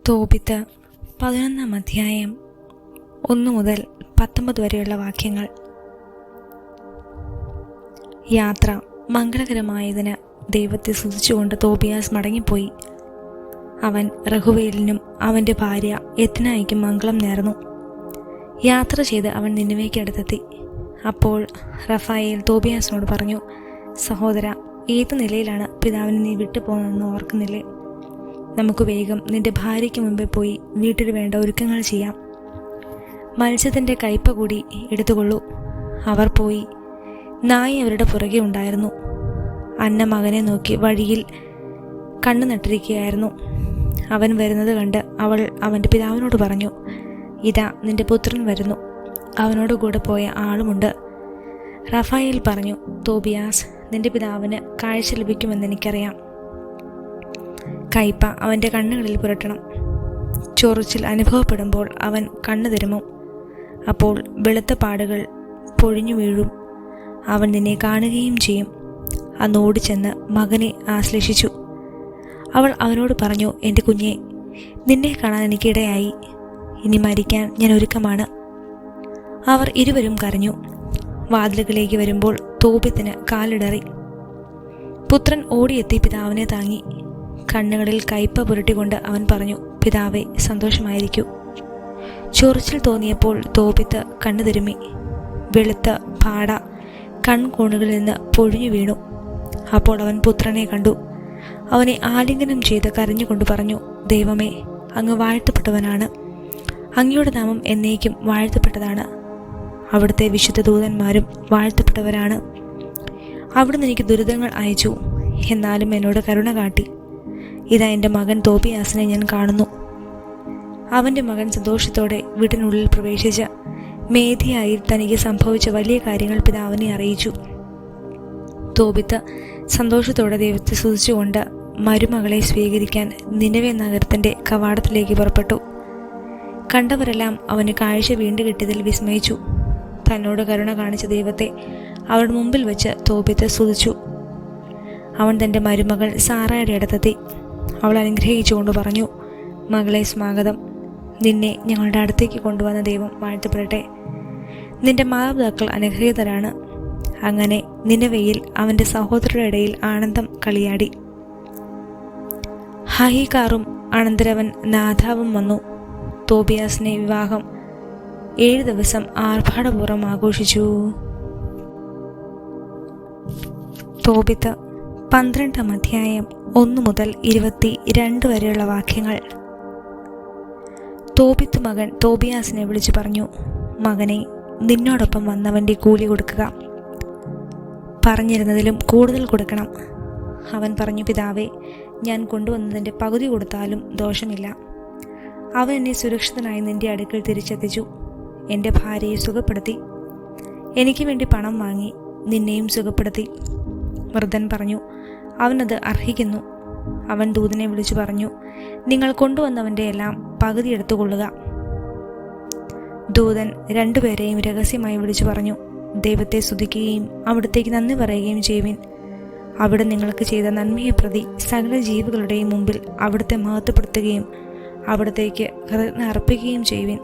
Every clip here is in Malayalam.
തോബിത്ത് 11 അധ്യായം 1 മുതൽ 19 വരെയുള്ള വാക്യങ്ങൾ. യാത്ര മംഗളകരമായതിന് ദൈവത്തെ സ്തുതിച്ചുകൊണ്ട് തോബിയാസ് മടങ്ങിപ്പോയി. അവൻ റഹുവേലിനും അവൻ്റെ ഭാര്യ എത്നായിക്കും മംഗളം നേർന്നു. യാത്ര ചെയ്ത് അവൻ നിനിവേക്കടുത്തെത്തി. അപ്പോൾ റഫായേൽ തോബിയാസിനോട് പറഞ്ഞു, സഹോദര, ഏത് നിലയിലാണ് പിതാവിനെ നീ വിട്ടുപോകുന്നതെന്ന് ഓർക്കുന്നില്ലേ? നമുക്ക് വേഗം നിന്റെ ഭാര്യയ്ക്ക് മുമ്പേ പോയി വീട്ടിൽ വേണ്ട ഒരുക്കങ്ങൾ ചെയ്യാം. മത്സ്യത്തിൻ്റെ കയ്പ കൂടി എടുത്തുകൊള്ളൂ. അവർ പോയി. നായി അവരുടെ പുറകെ ഉണ്ടായിരുന്നു. അന്ന മകനെ നോക്കി വഴിയിൽ കണ്ണു നട്ടിരിക്കുകയായിരുന്നു. അവൻ വരുന്നത് കണ്ട് അവൾ അവൻ്റെ പിതാവിനോട് പറഞ്ഞു, ഇതാ നിന്റെ പുത്രൻ വരുന്നു, അവനോട് കൂടെ പോയ ആളുമുണ്ട്. റഫായേൽ പറഞ്ഞു, തോബിയാസ്, നിന്റെ പിതാവിന് കാഴ്ച ലഭിക്കുമെന്ന് എനിക്കറിയാം. കയ്പ അവൻ്റെ കണ്ണുകളിൽ പുരട്ടണം. ചൊറിച്ചിൽ അനുഭവപ്പെടുമ്പോൾ അവൻ കണ്ണു തിരുമും. അപ്പോൾ വെളുത്ത പാടുകൾ പൊഴിഞ്ഞു വീഴും. അവൻ നിന്നെ കാണുകയും ചെയ്യും. അന്ന് ഓടിച്ചെന്ന് മകനെ ആശ്ലേഷിച്ചു. അവൾ അവനോട് പറഞ്ഞു, എൻ്റെ കുഞ്ഞെ, നിന്നെ കാണാൻ എനിക്കിടയായി. ഇനി മരിക്കാൻ ഞാൻ ഒരുക്കമാണ്. അവർ ഇരുവരും കരഞ്ഞു. വാതിലുകളിലേക്ക് വരുമ്പോൾ തോബിത്തിന് കാലിടറി. പുത്രൻ ഓടിയെത്തി പിതാവിനെ താങ്ങി. കണ്ണുകളിൽ കയ്പ പുരട്ടിക്കൊണ്ട് അവൻ പറഞ്ഞു, പിതാവേ, സന്തോഷമായിരിക്കൂ. ചൊറിച്ചിൽ തോന്നിയപ്പോൾ തോബിത്ത് കണ്ണു തിരുമ്മി. വെളുത്ത പാട കൺകോണുകളിൽ നിന്ന് പൊഴിഞ്ഞു വീണു. അപ്പോൾ അവൻ പുത്രനെ കണ്ടു. അവനെ ആലിംഗനം ചെയ്ത് കരഞ്ഞുകൊണ്ട് പറഞ്ഞു, ദൈവമേ, അങ്ങ് വാഴ്ത്തപ്പെട്ടവനാണ്. അങ്ങയുടെ നാമം എന്നേക്കും വാഴ്ത്തപ്പെട്ടതാണ്. അവിടുത്തെ വിശുദ്ധ ദൂതന്മാരും വാഴ്ത്തപ്പെട്ടവരാണ്. അവിടുന്ന് എനിക്ക് ദുരിതങ്ങൾ അയച്ചു, എന്നാലും എന്നോട് കരുണ കാട്ടി. ഇതാ എൻ്റെ മകൻ തോബിയാസിനെ ഞാൻ കാണുന്നു. അവൻ്റെ മകൻ സന്തോഷത്തോടെ വീട്ടിനുള്ളിൽ പ്രവേശിച്ച് മേധിയായി തനിക്ക് സംഭവിച്ച വലിയ കാര്യങ്ങൾ പിതാവിനെ അറിയിച്ചു. തോബിത്ത് സന്തോഷത്തോടെ ദൈവത്തെ സ്തുതിച്ചുകൊണ്ട് മരുമകളെ സ്വീകരിക്കാൻ നിനവെ നഗരത്തിൻ്റെ കവാടത്തിലേക്ക് പുറപ്പെട്ടു. കണ്ടവരെല്ലാം അവന് കാഴ്ച വീണ്ടു കിട്ടിയതിൽ വിസ്മയിച്ചു. തന്നോട് കരുണ കാണിച്ച ദൈവത്തെ അവരുടെ മുമ്പിൽ വെച്ച് തോബിത്ത് സ്തുതിച്ചു. അവൻ തൻ്റെ മരുമകൾ സാറായുടെ അടുത്തെത്തി. അവൾ അനുഗ്രഹിച്ചുകൊണ്ട് പറഞ്ഞു, മകളെ, സ്വാഗതം. നിന്നെ ഞങ്ങളുടെ അടുത്തേക്ക് കൊണ്ടുവന്ന ദൈവം വാഴ്ത്തപ്പെടട്ടെ. നിന്റെ മാതാപിതാക്കൾ അനുഗ്രഹീതരാണ്. അങ്ങനെ നിനവയിൽ അവൻ്റെ സഹോദരരുടെ ഇടയിൽ ആനന്ദം കളിയാടി. ഹഹീകാറും അനന്തരവൻ നാദാബും വന്നു. തോബിയാസിനെ വിവാഹം 7 ദിവസം ആർഭാടപൂർവ്വം ആഘോഷിച്ചു. തോബിത്ത് 12 അധ്യായം 1 മുതൽ 22 വരെയുള്ള വാക്യങ്ങൾ. തോബിത്ത് മകൻ തോബിയാസിനെ വിളിച്ചു പറഞ്ഞു, മകനെ, നിന്നോടൊപ്പം വന്നവൻ്റെ കൂലി കൊടുക്കുക. പറഞ്ഞിരുന്നതിലും കൂടുതൽ കൊടുക്കണം. അവൻ പറഞ്ഞു, പിതാവേ, ഞാൻ കൊണ്ടുവന്നതിൻ്റെ പകുതി കൊടുത്താലും ദോഷമില്ല. അവൻ എന്നെ സുരക്ഷിതനായി നിന്റെ അടുക്കൽ തിരിച്ചെത്തിച്ചു. എൻ്റെ ഭാര്യയെ സുഖപ്പെടുത്തി. എനിക്ക് വേണ്ടി പണം വാങ്ങി. നിന്നെയും സുഖപ്പെടുത്തി. വൃദ്ധൻ പറഞ്ഞു, അവനത് അർഹിക്കുന്നു. അവൻ ദൂതനെ വിളിച്ചു പറഞ്ഞു, നിങ്ങൾ കൊണ്ടുവന്നവൻ്റെ എല്ലാം പകുതി എടുത്തുകൊള്ളുക. ദൂതൻ 2 പേരെയും രഹസ്യമായി വിളിച്ചു പറഞ്ഞു, ദൈവത്തെ സ്തുതിക്കുകയും അവിടത്തേക്ക് നന്ദി പറയുകയും ചെയ്യുവിൻ. അവിടെ നിങ്ങൾക്ക് ചെയ്ത നന്മയെ പ്രതി സകല ജീവികളുടെയും മുമ്പിൽ അവിടുത്തെ മഹത്വപ്പെടുത്തുകയും അവിടത്തേക്ക് കൃതജ്ഞത അർപ്പിക്കുകയും ചെയ്യുവിൻ.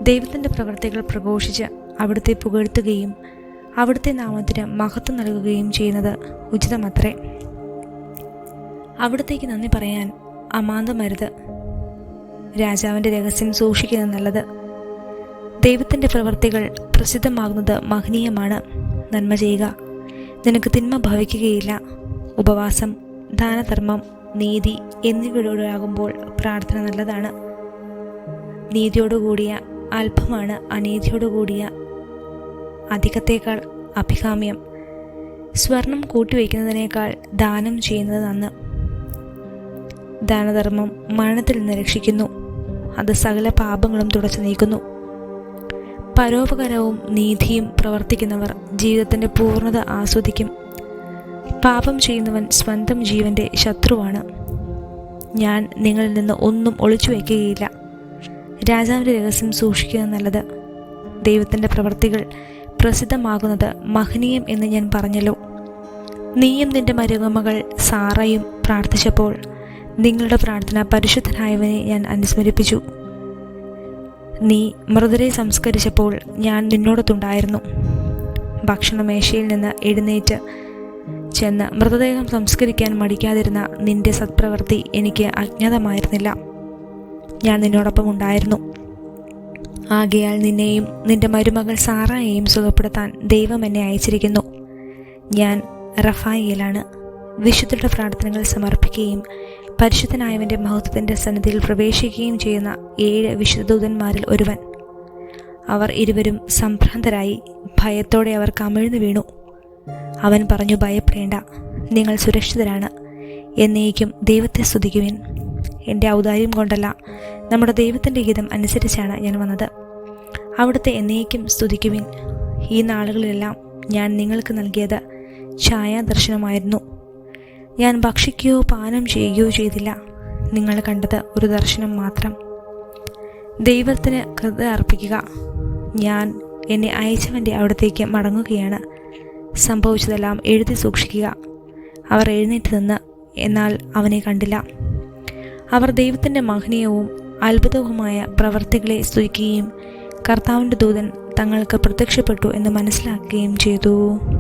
ദൈവത്തിൻ്റെ പ്രവൃത്തികൾ പ്രഘോഷിച്ച് അവിടുത്തെ പുകഴ്ത്തുകയും അവിടുത്തെ നാമത്തിന് മഹത്വം നൽകുകയും ചെയ്യുന്നത് ഉചിതമത്രേ. അവിടത്തേക്ക് നന്ദി പറയാൻ അമാന്തമരുത്. രാജാവിൻ്റെ രഹസ്യം സൂക്ഷിക്കുന്നത് നല്ലത്. ദൈവത്തിൻ്റെ പ്രവൃത്തികൾ പ്രസിദ്ധമാകുന്നത് മഹനീയമാണ്. നന്മ ചെയ്യുക, നിനക്ക് തിന്മ ഭവിക്കുകയില്ല. ഉപവാസം, ദാനധർമ്മം, നീതി എന്നിവയോടാകുമ്പോൾ പ്രാർത്ഥന നല്ലതാണ്. നീതിയോടുകൂടിയ അല്പമാണ് അനീതിയോടുകൂടിയ അധികത്തേക്കാൾ അഭികാമ്യം. സ്വർണം കൂട്ടിവയ്ക്കുന്നതിനേക്കാൾ ദാനം ചെയ്യുന്നത് നന്ന്. ദാനധർമ്മം മരണത്തിൽ നിന്ന് രക്ഷിക്കുന്നു. അത് സകല പാപങ്ങളും തുടച്ചു നീക്കുന്നു. പരോപകാരവും നീതിയും പ്രവർത്തിക്കുന്നവർ ജീവിതത്തിൻ്റെ പൂർണ്ണത ആസ്വദിക്കും. പാപം ചെയ്യുന്നവൻ സ്വന്തം ജീവൻ്റെ ശത്രുവാണ്. ഞാൻ നിങ്ങളിൽ നിന്ന് ഒന്നും ഒളിച്ചു വയ്ക്കുകയില്ല. രാജാവിൻ്റെ രഹസ്യം സൂക്ഷിക്കുന്നത് നല്ലത്. ദൈവത്തിൻ്റെ പ്രവൃത്തികൾ പ്രസിദ്ധമാകുന്നത് മഹനീയം എന്ന് ഞാൻ പറഞ്ഞല്ലോ. നീയും നിന്റെ മരുമകൾ സാറയും പ്രാർത്ഥിച്ചപ്പോൾ നിങ്ങളുടെ പ്രാർത്ഥന പരിശുദ്ധനായവനെ ഞാൻ അനുസ്മരിപ്പിച്ചു. നീ മൃതരെ സംസ്കരിച്ചപ്പോൾ ഞാൻ നിന്നോടൊത്തുണ്ടായിരുന്നു. ഭക്ഷണമേശയിൽ നിന്ന് എഴുന്നേറ്റ് ചെന്ന് മൃതദേഹം സംസ്കരിക്കാൻ മടിക്കാതിരുന്ന നിന്റെ സത്പ്രവൃത്തി എനിക്ക് അജ്ഞാതമായിരുന്നില്ല. ഞാൻ നിന്നോടൊപ്പം ഉണ്ടായിരുന്നു. ആകയാൽ നിന്നെയും നിന്റെ മരുമകൾ സാറായെയും സുഖപ്പെടുത്താൻ ദൈവം എന്നെ അയച്ചിരിക്കുന്നു. ഞാൻ റഫായേലാണ്. വിശുദ്ധരുടെ പ്രാർത്ഥനകൾ സമർപ്പിക്കുകയും പരിശുദ്ധനായവൻ്റെ മഹത്വത്തിൻ്റെ സന്നിധിയിൽ പ്രവേശിക്കുകയും ചെയ്യുന്ന 7 വിശുദ്ധദൂതന്മാരിൽ ഒരുവൻ. അവർ ഇരുവരും സംഭ്രാന്തരായി ഭയത്തോടെ അവർ കമിഴ്ന്നു വീണു. അവൻ പറഞ്ഞു, ഭയപ്പെടേണ്ട, നിങ്ങൾ സുരക്ഷിതരാണ്. എന്നേക്കും ദൈവത്തെ സ്തുതിക്കുവിൻ. എൻ്റെ ഔദാര്യം കൊണ്ടല്ല, നമ്മുടെ ദൈവത്തിൻ്റെ ഹിതം അനുസരിച്ചാണ് ഞാൻ വന്നത്. അവിടുത്തെ എന്നേക്കും സ്തുതിക്കുവിൻ. ഈ നാളുകളിലെല്ലാം ഞാൻ നിങ്ങൾക്ക് നൽകിയത് ഛായാദർശനമായിരുന്നു. ഞാൻ ഭക്ഷിക്കുകയോ പാനം ചെയ്യുകയോ ചെയ്തില്ല. നിങ്ങൾ കണ്ടത് ഒരു ദർശനം മാത്രം. ദൈവത്തിന് കൃത അർപ്പിക്കുക. ഞാൻ എന്നെ അയച്ചവൻ്റെ അവിടത്തേക്ക് മടങ്ങുകയാണ്. സംഭവിച്ചതെല്ലാം എഴുതി സൂക്ഷിക്കുക. അവർ എഴുന്നേറ്റ് നിന്ന്, എന്നാൽ അവനെ കണ്ടില്ല. അവർ ദൈവത്തിൻ്റെ മഹനീയവും അത്ഭുതവുമായ പ്രവർത്തികളെ സ്തുതിക്കുകയും കർത്താവിൻ്റെ ദൂതൻ തങ്ങൾക്ക് പ്രത്യക്ഷപ്പെട്ടു എന്ന് മനസ്സിലാക്കുകയും ചെയ്തു.